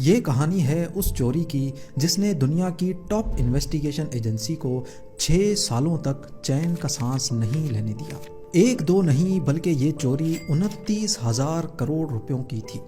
یہ کہانی ہے اس چوری کی جس نے دنیا کی ٹاپ انویسٹیگیشن ایجنسی کو 6 سالوں تک چین کا سانس نہیں لینے دیا۔ ایک دو نہیں بلکہ یہ چوری 29,000 کروڑ روپیوں کی تھی،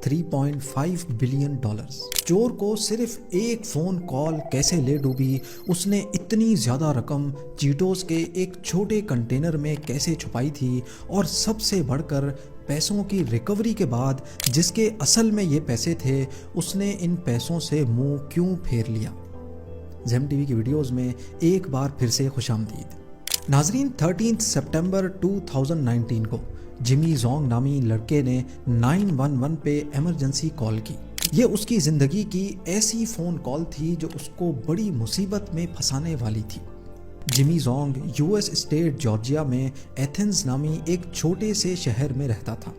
3.5 بلین ڈالرز۔ چور کو صرف ایک فون کال کیسے لے ڈوبی، اس نے اتنی زیادہ رقم چیٹوز کے ایک چھوٹے کنٹینر میں کیسے چھپائی تھی، اور سب سے بڑھ کر پیسوں کی ریکوری کے بعد جس کے اصل میں یہ پیسے تھے، اس نے ان پیسوں سے منہ کیوں پھیر لیا۔ زیم ٹی وی کی ویڈیوز میں ایک بار پھر سے خوش آمدید۔ ناظرین، 13 سپٹمبر 2019 کو جمی زونگ نامی لڑکے نے 911 پہ ایمرجنسی کال کی۔ یہ اس کی زندگی کی ایسی فون کال تھی جو اس کو بڑی مصیبت میں پھنسانے والی تھی۔ جمی زونگ US اسٹیٹ جارجیا میں ایتھنز نامی ایک چھوٹے سے شہر میں رہتا تھا۔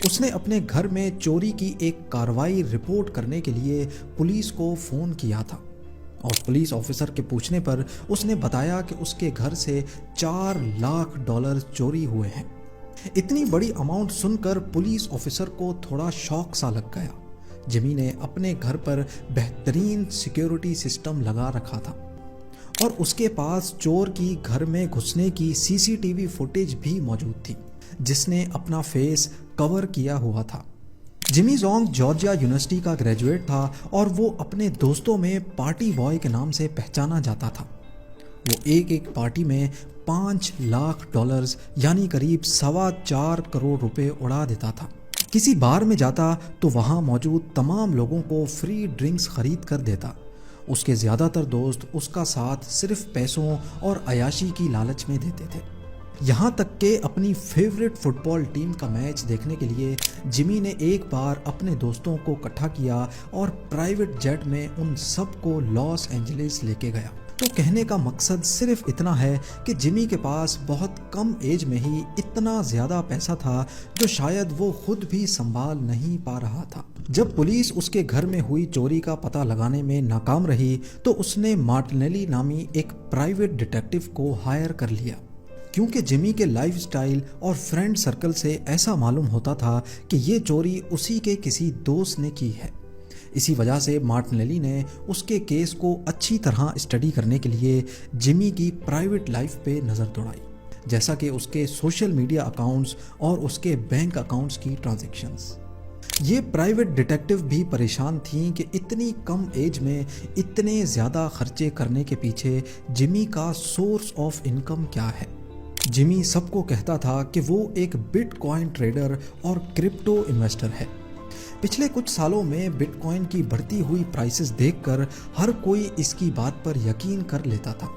اس نے اپنے گھر میں چوری کی ایک کارروائی رپورٹ کرنے کے لیے پولیس کو فون کیا تھا، اور پولیس آفیسر کے پوچھنے پر اس نے بتایا کہ اس کے گھر سے $4 لاکھ چوری ہوئے ہیں۔ اتنی بڑی اماؤنٹ سن کر پولیس آفیسر کو تھوڑا شوق سا لگ گیا۔ جمی نے اپنے گھر پر بہترین سیکیورٹی سسٹم لگا رکھا تھا، اور اس کے پاس چور کی گھر میں گھسنے کی CCTV فوٹیج بھی موجود تھی جس نے اپنا فیس کور کیا ہوا تھا۔ جمی زونگ جارجیا یونیورسٹی کا گریجویٹ تھا، اور وہ اپنے دوستوں میں پارٹی بوائے کے نام سے پہچانا جاتا تھا۔ وہ ایک پارٹی میں $5 لاکھ یعنی قریب 4.25 کروڑ روپے اڑا دیتا تھا۔ کسی بار میں جاتا تو وہاں موجود تمام لوگوں کو فری ڈرنکس خرید کر دیتا۔ اس کے زیادہ تر دوست اس کا ساتھ صرف پیسوں اور عیاشی کی لالچ میں دیتے تھے۔ یہاں تک کہ اپنی فیورٹ فٹ بال ٹیم کا میچ دیکھنے کے لیے جمی نے ایک بار اپنے دوستوں کو اکٹھا کیا اور پرائیویٹ جیٹ میں ان سب کو لاس اینجلس لے کے گیا۔ تو کہنے کا مقصد صرف اتنا ہے کہ جمی کے پاس بہت کم ایج میں ہی اتنا زیادہ پیسہ تھا جو شاید وہ خود بھی سنبھال نہیں پا رہا تھا۔ جب پولیس اس کے گھر میں ہوئی چوری کا پتہ لگانے میں ناکام رہی تو اس نے مارٹینیلی نامی ایک پرائیویٹ ڈیٹیکٹیو کو ہائر کر لیا، کیونکہ جمی کے لائف سٹائل اور فرینڈ سرکل سے ایسا معلوم ہوتا تھا کہ یہ چوری اسی کے کسی دوست نے کی ہے۔ اسی وجہ سے مارٹینیلی نے اس کے کیس کو اچھی طرح اسٹڈی کرنے کے لیے جمی کی پرائیویٹ لائف پہ نظر دوڑائی، جیسا کہ اس کے سوشل میڈیا اکاؤنٹس اور اس کے بینک اکاؤنٹس کی ٹرانزیکشنز۔ یہ پرائیویٹ ڈیٹیکٹیو بھی پریشان تھیں کہ اتنی کم ایج میں اتنے زیادہ خرچے کرنے کے پیچھے جمی کا سورس آف انکم کیا ہے۔ جمی سب کو کہتا تھا کہ وہ ایک بٹ کوائن ٹریڈر اور کرپٹو انویسٹر ہے۔ پچھلے کچھ سالوں میں بٹ کوائن کی بڑھتی ہوئی پرائسز دیکھ کر ہر کوئی اس کی بات پر یقین کر لیتا تھا۔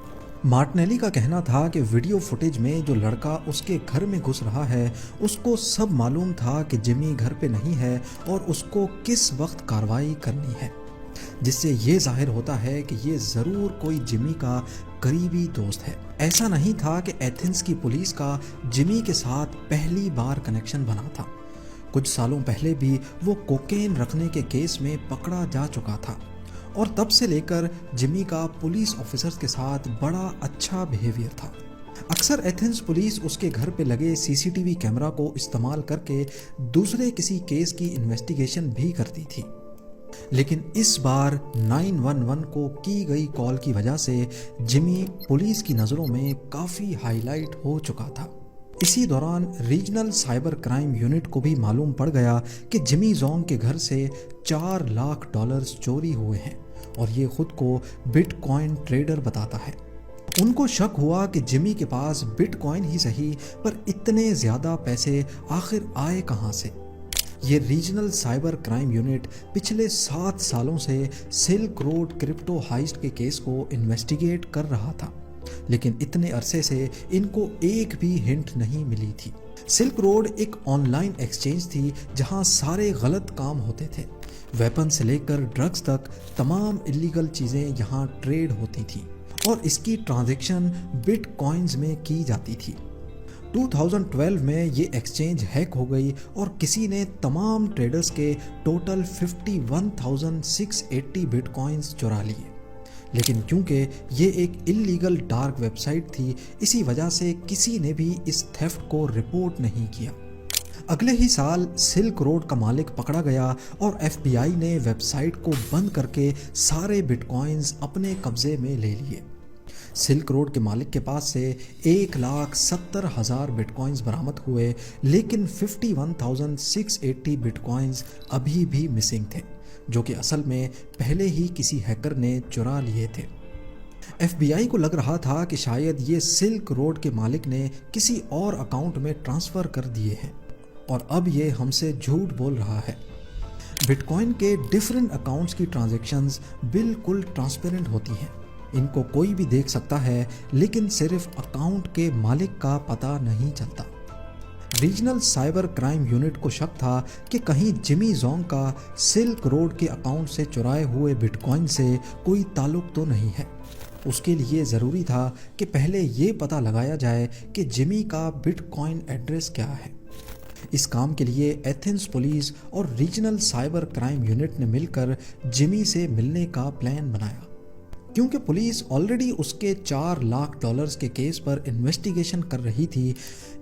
مارٹینیلی کا کہنا تھا کہ ویڈیو فوٹیج میں جو لڑکا اس کے گھر میں گھس رہا ہے اس کو سب معلوم تھا کہ جمی گھر پہ نہیں ہے اور اس کو کس وقت کارروائی کرنی ہے، جس سے یہ ظاہر ہوتا ہے کہ یہ ضرور کوئی جمی کا قریبی دوست ہے۔ ایسا نہیں تھا کہ ایتھنز کی پولیس کا جمی کے ساتھ پہلی بار کنیکشن بنا تھا۔ کچھ سالوں پہلے بھی وہ کوکین رکھنے کے کیس میں پکڑا جا چکا تھا، اور تب سے لے کر جمی کا پولیس آفیسرز کے ساتھ بڑا اچھا بیہیویئر تھا۔ اکثر ایتھنز پولیس اس کے گھر پہ لگے CCTV کیمرہ کو استعمال کر کے دوسرے کسی کیس کی انویسٹیگیشن بھی کرتی تھی، لیکن اس بار 911 کو کی گئی کال کی وجہ سے جمی پولیس کی نظروں میں کافی ہائی لائٹ ہو چکا تھا۔ اسی دوران ریجنل سائبر کرائم یونٹ کو بھی معلوم پڑ گیا کہ جمی زونگ کے گھر سے $4 لاکھ چوری ہوئے ہیں، اور یہ خود کو بٹ کوائن ٹریڈر بتاتا ہے۔ ان کو شک ہوا کہ جمی کے پاس بٹ کوائن ہی صحیح پر اتنے زیادہ پیسے آخر آئے کہاں سے۔ یہ ریجنل سائبر کرائم یونٹ پچھلے 7 سالوں سے سلک روڈ کرپٹو ہائسٹ کے کیس کو انویسٹیگیٹ کر رہا تھا، لیکن اتنے عرصے سے ان کو ایک بھی ہنٹ نہیں ملی تھی۔ سلک روڈ ایک آن لائن ایکسچینج تھی جہاں سارے غلط کام ہوتے تھے، ویپن سے لے کر ڈرگز تک تمام الیگل چیزیں یہاں ٹریڈ ہوتی تھیں، اور اس کی ٹرانزیکشن بٹ کوائنز میں کی جاتی تھی۔ 2012 میں یہ ایکسچینج ہیک ہو گئی اور کسی نے تمام ٹریڈرز کے ٹوٹل 51,680 بٹ کوائنز چرا لیے، لیکن کیونکہ یہ ایک اللیگل ڈارک ویب سائٹ تھی، اسی وجہ سے کسی نے بھی اس تھیفٹ کو رپورٹ نہیں کیا۔ اگلے ہی سال سلک روڈ کا مالک پکڑا گیا اور ایف بی آئی نے ویب سائٹ کو بند کر کے سارے بٹ کوائنز اپنے قبضے میں لے لیے۔ سلک روڈ کے مالک کے پاس سے 1,70,000 بٹ کوائنز برآمد ہوئے، لیکن 51,680 بٹ کوائنز ابھی بھی مسنگ تھے، جو کہ اصل میں پہلے ہی کسی ہیکر نے چرا لیے تھے۔ ایف بی آئی کو لگ رہا تھا کہ شاید یہ سلک روڈ کے مالک نے کسی اور اکاؤنٹ میں ٹرانسفر کر دیے ہیں اور اب یہ ہم سے جھوٹ بول رہا ہے۔ بٹ کوائن کے ڈیفرنٹ اکاؤنٹس کی ٹرانزیکشنز بالکل ٹرانسپیرنٹ ہوتی ہیں، ان کو کوئی بھی دیکھ سکتا ہے، لیکن صرف اکاؤنٹ کے مالک کا پتہ نہیں چلتا۔ ریجنل سائبر کرائم یونٹ کو شک تھا کہ کہیں جمی زونگ کا سلک روڈ کے اکاؤنٹ سے چرائے ہوئے بٹ کوائن سے کوئی تعلق تو نہیں ہے۔ اس کے لیے ضروری تھا کہ پہلے یہ پتہ لگایا جائے کہ جمی کا بٹ کوائن ایڈریس کیا ہے۔ اس کام کے لیے ایتھنز پولیس اور ریجنل سائبر کرائم یونٹ نے مل کر جمی سے ملنے کا پلان بنایا۔ کیونکہ پولیس آلریڈی اس کے $4 لاکھ کے کیس پر انویسٹیگیشن کر رہی تھی،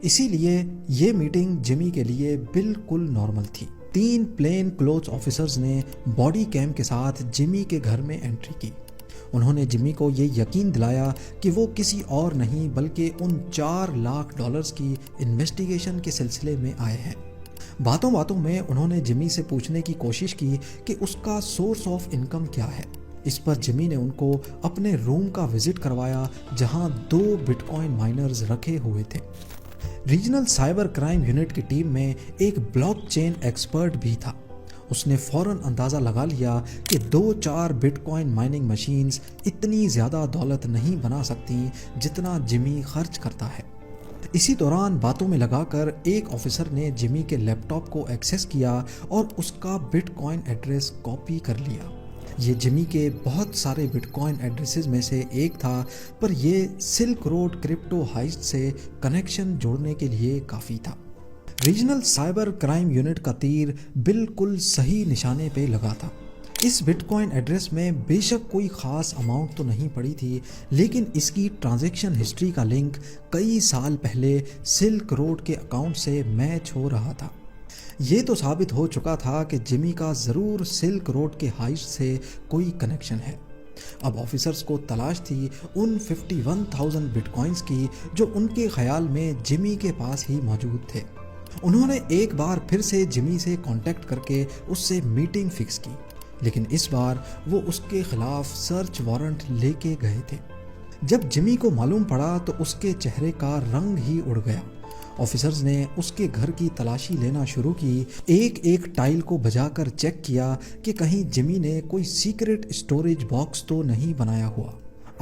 اسی لیے یہ میٹنگ جمی کے لیے بالکل نارمل تھی۔ 3 پلین کلوتھ آفیسرز نے باڈی کیم کے ساتھ جمی کے گھر میں انٹری کی۔ انہوں نے جمی کو یہ یقین دلایا کہ وہ کسی اور نہیں بلکہ ان $4 لاکھ کی انویسٹیگیشن کے سلسلے میں آئے ہیں۔ باتوں باتوں میں انہوں نے جمی سے پوچھنے کی کوشش کی کہ اس کا سورس آف انکم کیا ہے۔ اس پر جمی نے ان کو اپنے روم کا وزٹ کروایا جہاں 2 بٹ کوائن مائنرز رکھے ہوئے تھے۔ ریجنل سائبر کرائم یونٹ کی ٹیم میں ایک بلاک چین ایکسپرٹ بھی تھا۔ اس نے فوراً اندازہ لگا لیا کہ 2-4 بٹ کوائن مائننگ مشینز اتنی زیادہ دولت نہیں بنا سکتی جتنا جمی خرچ کرتا ہے۔ اسی دوران باتوں میں لگا کر ایک آفیسر نے جمی کے لیپ ٹاپ کو ایکسیس کیا اور اس کا بٹ کوائن ایڈریس کاپی کر لیا۔ یہ جمی کے بہت سارے بٹ کوائن ایڈریسز میں سے ایک تھا، پر یہ سلک روڈ کرپٹو ہائسٹ سے کنیکشن جوڑنے کے لیے کافی تھا۔ ریجنل سائبر کرائم یونٹ کا تیر بالکل صحیح نشانے پہ لگا تھا۔ اس بٹ کوائن ایڈریس میں بے شک کوئی خاص اماؤنٹ تو نہیں پڑی تھی، لیکن اس کی ٹرانزیکشن ہسٹری کا لنک کئی سال پہلے سلک روڈ کے اکاؤنٹ سے میچ ہو رہا تھا۔ یہ تو ثابت ہو چکا تھا کہ جمی کا ضرور سلک روڈ کے ہائسٹ سے کوئی کنیکشن ہے۔ اب آفیسرز کو تلاش تھی ان 51,000 بٹ کوائنز کی جو ان کے خیال میں جمی کے پاس ہی موجود تھے۔ انہوں نے ایک بار پھر سے جمی سے کانٹیکٹ کر کے اس سے میٹنگ فکس کی، لیکن اس بار وہ اس کے خلاف سرچ وارنٹ لے کے گئے تھے۔ جب جمی کو معلوم پڑا تو اس کے چہرے کا رنگ ہی اڑ گیا۔ آفیسرز نے اس کے گھر کی تلاشی لینا شروع کی، ایک ایک ٹائل کو بجا کر چیک کیا کہ کہیں جمی نے کوئی سیکرٹ اسٹوریج باکس تو نہیں بنایا ہوا۔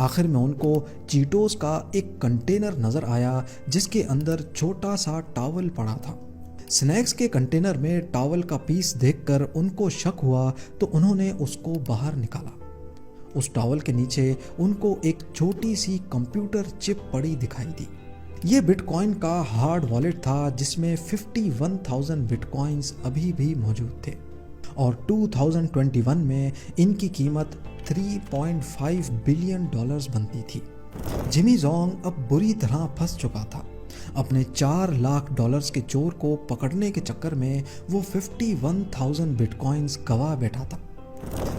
آخر میں ان کو چیٹوز کا ایک کنٹینر نظر آیا جس کے اندر چھوٹا سا ٹاول پڑا تھا۔ سنیکس کے کنٹینر میں ٹاول کا پیس دیکھ کر ان کو شک ہوا تو انہوں نے اس کو باہر نکالا۔ اس ٹاول کے نیچے ان کو ایک چھوٹی سی کمپیوٹر چپ پڑی دکھائی دی۔ یہ بٹ کوائن کا ہارڈ والیٹ تھا جس میں 51,000 بٹ کوائنز ابھی بھی موجود تھے، اور 2021 میں ان کی قیمت $3.5 بلین بنتی تھی۔ جمی زونگ اب بری طرح پھنس چکا تھا۔ اپنے $4 لاکھ کے چور کو پکڑنے کے چکر میں وہ 51,000 بٹ کوائنز گوا بیٹھا تھا۔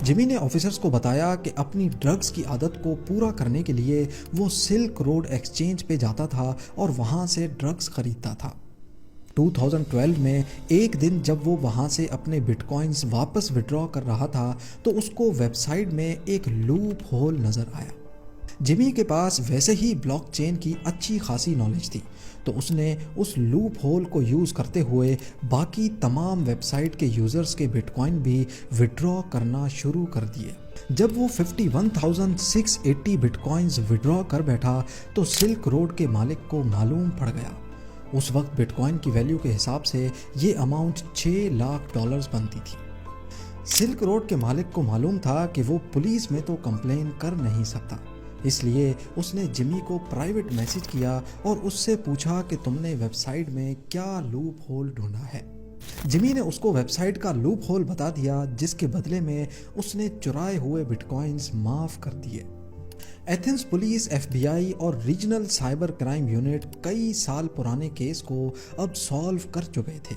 جمی نے آفیسرز کو بتایا کہ اپنی ڈرگز کی عادت کو پورا کرنے کے لیے وہ سلک روڈ ایکسچینج پہ جاتا تھا اور وہاں سے ڈرگز خریدتا تھا۔ 2012 میں ایک دن جب وہ وہاں سے اپنے بٹ کوائنز واپس وڈرا کر رہا تھا تو اس کو ویب سائٹ میں ایک لوپ ہول نظر آیا۔ جمی کے پاس ویسے ہی بلاک چین کی اچھی خاصی نالج تھی، تو اس نے اس لوپ ہول کو یوز کرتے ہوئے باقی تمام ویب سائٹ کے یوزرز کے بٹ کوائن بھی وڈرا کرنا شروع کر دیے۔ جب وہ 51,680 بٹ کوائنز وڈرا کر بیٹھا تو سلک روڈ کے مالک کو معلوم پڑ گیا۔ اس وقت بٹ کوائن کی ویلیو کے حساب سے یہ اماؤنٹ $6 لاکھ بنتی تھی۔ سلک روڈ کے مالک کو معلوم تھا کہ وہ پولیس میں تو کمپلین کر نہیں سکتا، اس لیے اس نے جمی کو پرائیویٹ میسج کیا اور اس سے پوچھا کہ تم نے ویب سائٹ میں کیا لوپ ہول ڈھونڈا ہے۔ جمی نے اس کو ویب سائٹ کا لوپ ہول بتا دیا، جس کے بدلے میں اس نے چرائے ہوئے بٹ کوائنز معاف کر دیے۔ ایتھنز پولیس، ایف بی آئی اور ریجنل سائبر کرائم یونٹ کئی سال پرانے کیس کو اب سالو کر چکے تھے۔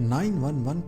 911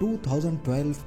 2012